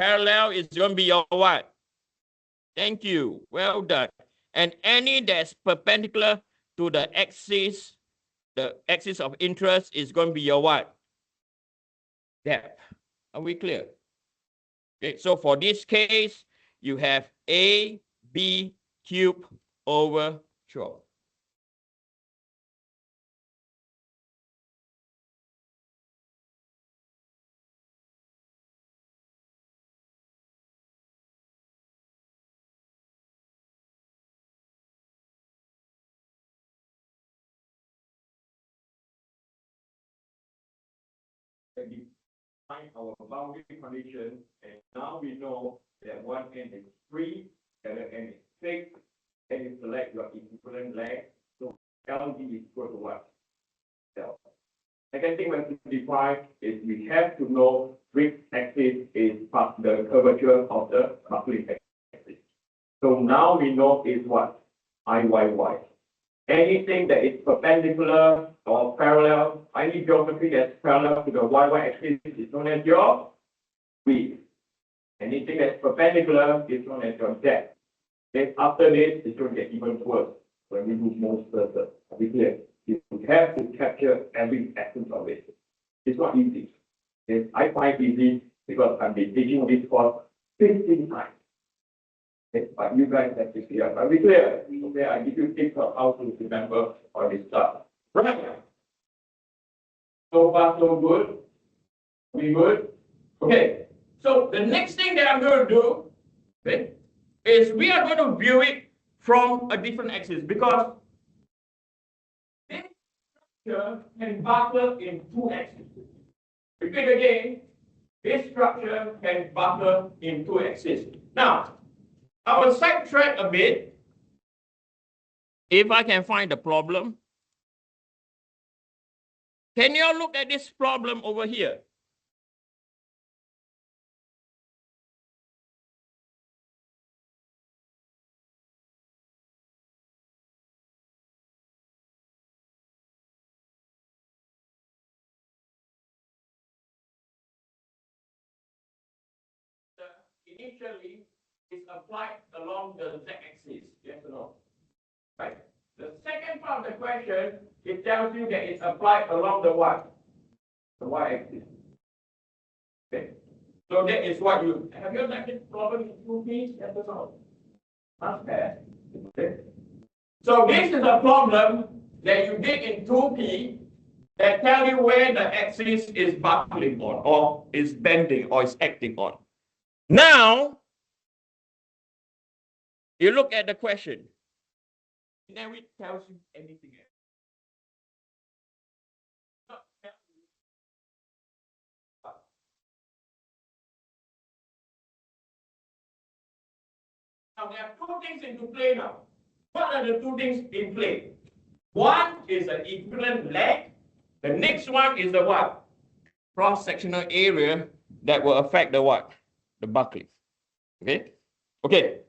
parallel is going to be your what? Thank you. Well done. And any that's perpendicular to the axis of interest is going to be your what? Depth. Are we clear? Okay, so for this case, you have AB cubed over 12. Find our boundary condition, and now we know that one end is 3, the other end is 6, and you select your equivalent length. So LD is equal to what? L. Second thing we have to define is we have to know which axis is the curvature of the buckling axis. So now we know is what? IYY. Anything that is perpendicular or parallel, any geometry that's parallel to the YY axis is known as your width. Anything that's perpendicular is known as your depth. Then after this, it's going to get even worse when we do most further. Are we clear? You have to capture every essence of it. It's not easy. I find it easy because I've been teaching this course 15 times. Okay, but you guys have to clear. Are we clear? Okay, I give you tips of how to remember all this stuff. Right. So far, so good. We good? Okay. So the next thing that I'm going to do, okay, is we are going to view it from a different axis because this structure can buckle in 2 axes. Repeat again. This structure can buckle in 2 axes. Now, I will sidetrack a bit. If I can find the problem. Can you all look at this problem over here? Initially, it's applied along the z-axis, yes or no? Right. The second part of the question, it tells you that it's applied along the what? The y-axis. Okay. So that is what you have you done this problem in 2P? Yes or no? Must have. Okay. So this is a problem that you did in 2P that tell you where the axis is buckling on, or is bending, or is acting on. Now, you look at the question. Now it tells you anything else. Now there are 2 things into play now. What are the 2 things in play? One is the equivalent length. The next one is the what? Cross-sectional area that will affect the what? The buckling. Okay? Okay.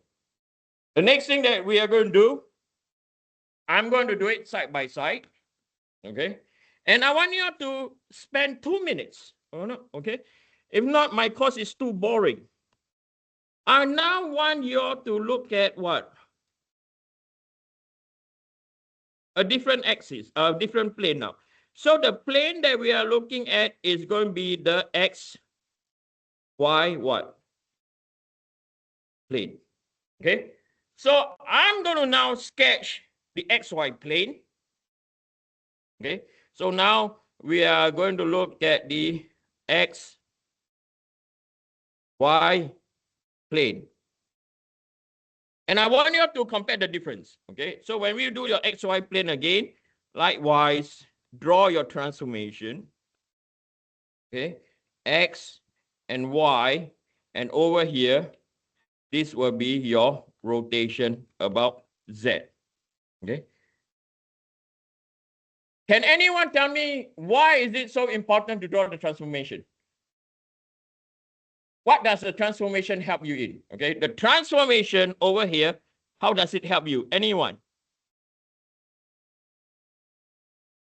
The next thing that we are going to do, I'm going to do it side by side. Okay? And I want you to spend 2 minutes. Oh, no? Okay? If not, my course is too boring. I now want you to look at what? A different axis, a different plane now. So the plane that we are looking at is going to be the X, Y, what? Plane. Okay? So I'm going to now sketch the XY plane. Okay? So now we are going to look at the X, Y plane. And I want you to compare the difference. Okay? So when we do your XY plane again, likewise, draw your transformation. Okay? X and Y, and over here, this will be your rotation about Z. Okay? Can anyone tell me why is it so important to draw the transformation? What does the transformation help you in? Okay, the transformation over here, how does it help you? Anyone?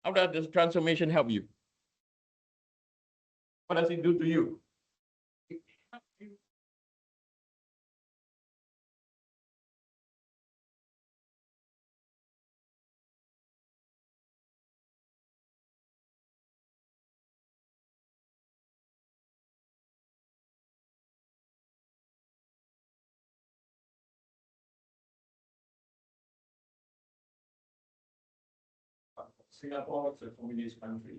How does the transformation help you? What does it do to you? Singapore is a communist country.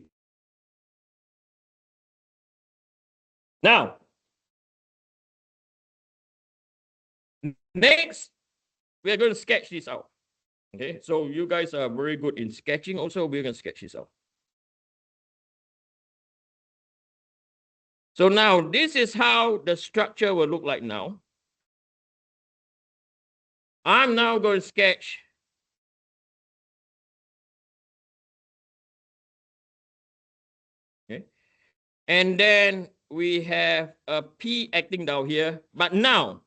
Now, next, we are going to sketch this out. Okay, so you guys are very good in sketching. Also, we're going to sketch this out. So now, this is how the structure will look like now. I'm now going to sketch okay. And then we have a P acting down here. But now,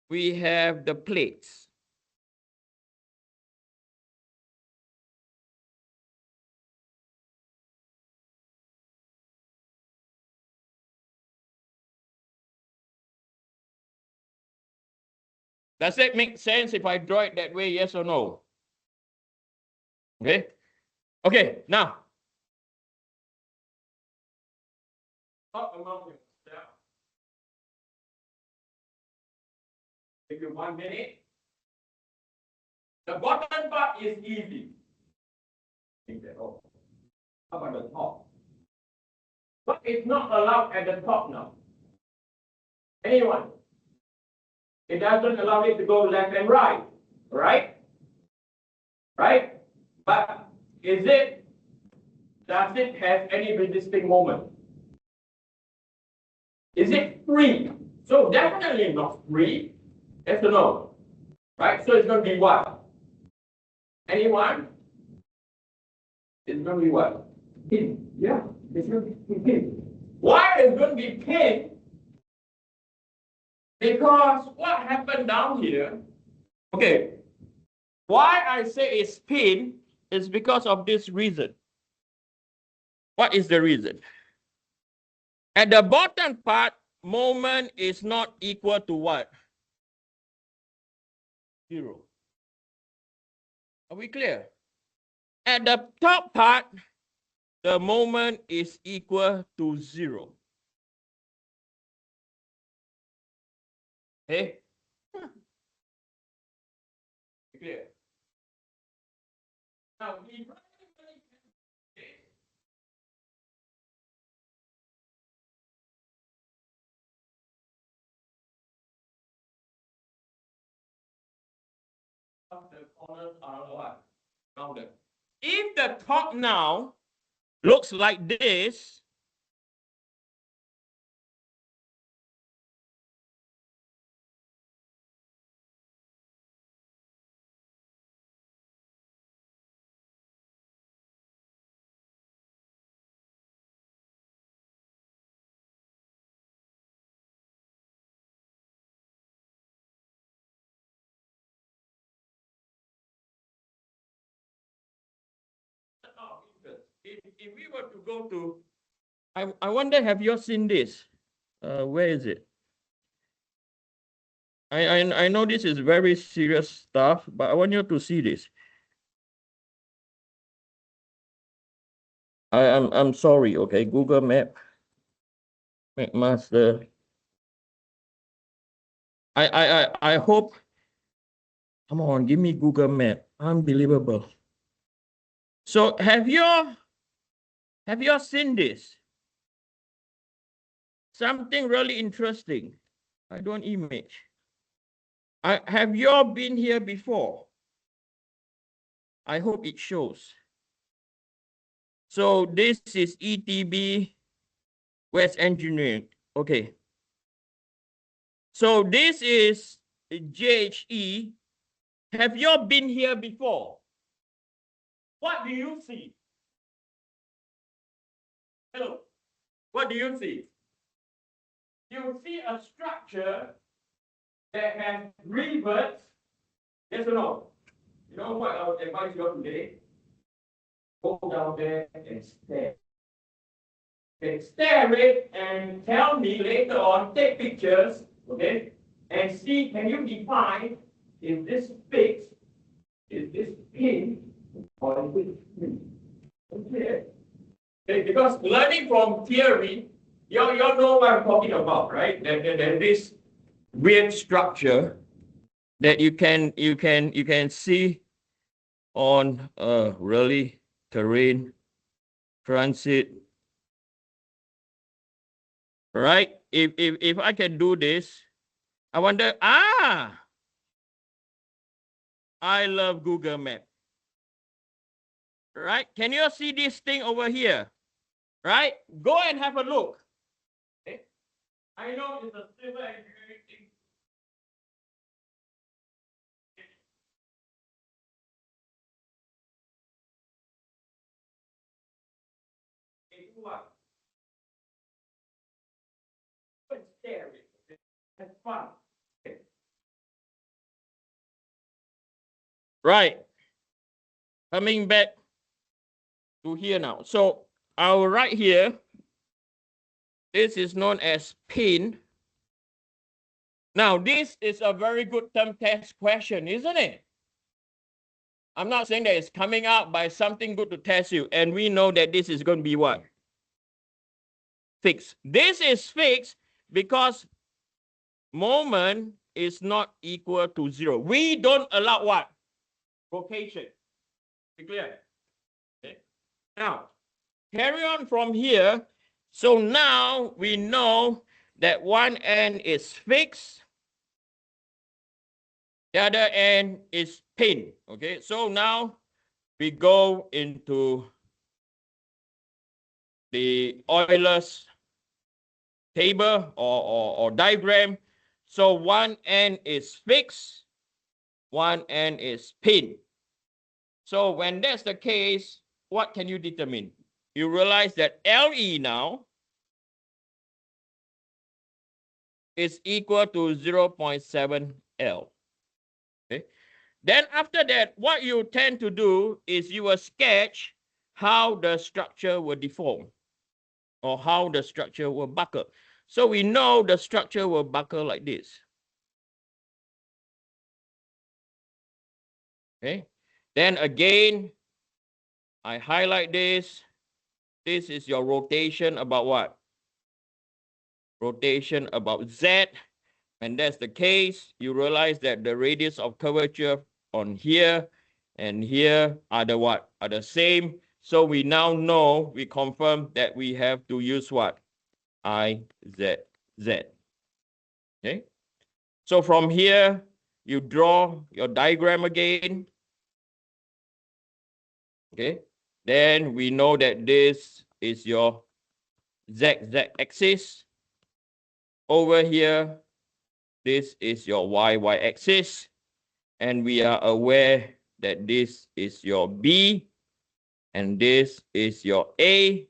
we have the plates. Does that make sense if I draw it that way, yes or no? Okay. Okay, now. Talk among yourself. Give you 1 minute. The bottom part is easy. How about the top? What is not allowed at the top now? Anyone? It doesn't allow it to go left and right. Right? Right? But does it have any resisting moment? Is it free? So definitely not free. Yes or no? Right? So it's going to be what? Anyone? It's going to be what? Pin. Yeah, it's going to be pin. Why is going to be pin? Because what happened down here, okay, why I say it's pin is because of this reason. What is the reason? At the bottom part, moment is not equal to what? 0. Are we clear? At the top part, the moment is equal to 0. Okay? Clear? Now, we the corners are what? Rounded. If the top now looks like this, if we were to go to, I wonder, have you seen this? Where is it? I know this is very serious stuff, but I want you to see this. I'm sorry, okay, Google Map, McMaster. I hope, come on, give me Google Map. Unbelievable. So have you seen this? Something really interesting. I don't image. Have you all been here before? I hope it shows. So this is ETB West Engineering. Okay. So this is JHE. Have you all been here before? What do you see? Hello. What do you see? You see a structure that has rivets. Yes or no? You know what I would advise you all today? Go down there and stare. Okay, stare it and tell me later on, take pictures, okay, and see, can you define if this fixed, is this pin, or is it pin? Okay. Okay, because learning from theory, you know what I'm talking about, right? There's this weird structure that you can see on really terrain, transit. Right? If I can do this, I wonder, I love Google Map. Right? Can you see this thing over here? Right? Go and have a look. Okay? I know it's a civil engineering thing. It's what? It's scary. It's fun. Okay. Right. Coming back to here now. So I will write here. This is known as pin. Now, this is a very good term test question, isn't it? I'm not saying that it's coming out by something good to test you. And we know that this is going to be what? Fixed. This is fixed because moment is not equal to 0. We don't allow what? Rotation. Be clear? Okay. Now, carry on from here. So now we know that one end is fixed. The other end is pin. Okay, so now we go into the Euler's table or diagram. So one end is fixed, one end is pin. So when that's the case, what can you determine? You realize that LE now is equal to 0.7 L. Okay. Then after that, what you tend to do is you will sketch how the structure will deform or how the structure will buckle. So we know the structure will buckle like this. Okay. Then again, I highlight this. This is your rotation about what? Rotation about Z. And that's the case. You realize that the radius of curvature on here and here are the what? Are the same. So we now know, we confirm that we have to use what? I, Z, Z. Okay. So from here, you draw your diagram again. Okay. Then we know that this is your ZZ axis. Over here, this is your YY axis. And we are aware that this is your B and this is your A.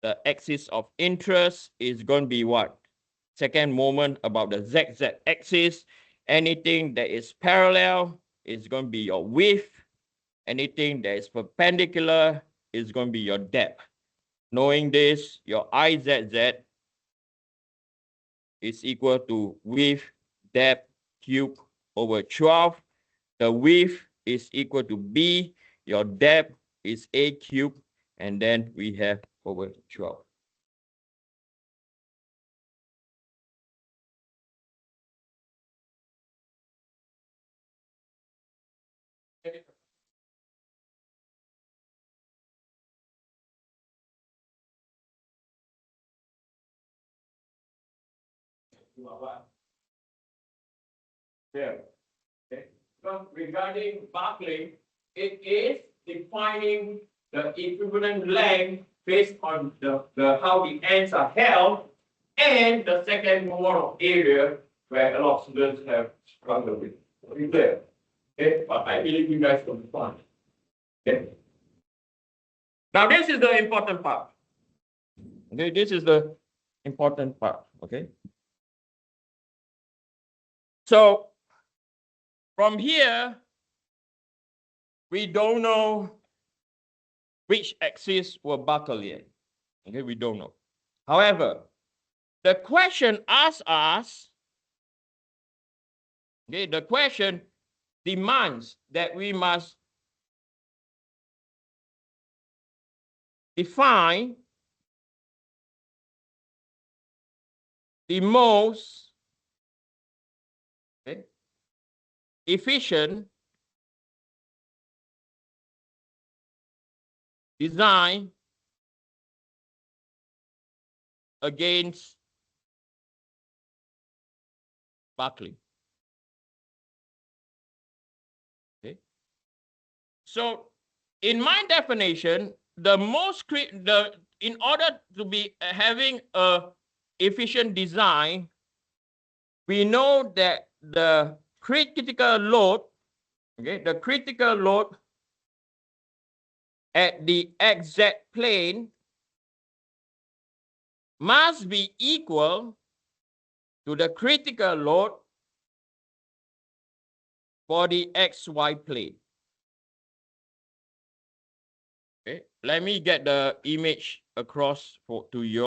The axis of interest is going to be what? Second moment about the ZZ axis. Anything that is parallel is going to be your width. Anything that is perpendicular is going to be your depth. Knowing this, your IZZ is equal to width depth cube over 12. The width is equal to B. Your depth is A cube. And then we have over 12. Yeah. Okay. So regarding buckling, it is defining the equivalent length based on the how the ends are held and the second moment of area where a lot of students have struggled with. Clear. Okay, but I believe you guys will be fine. Okay. Now this is the important part. Okay, this is the important part. Okay. So from here, we don't know which axis will buckle yet. Okay, we don't know. However, the question asks us, okay, the question demands that we must define the most efficient design against Berkeley. Okay. So in my definition, in order to be having a efficient design, we know that the critical load, okay, the critical load at the XZ plane must be equal to the critical load for the XY plane. Okay, let me get the image across to you.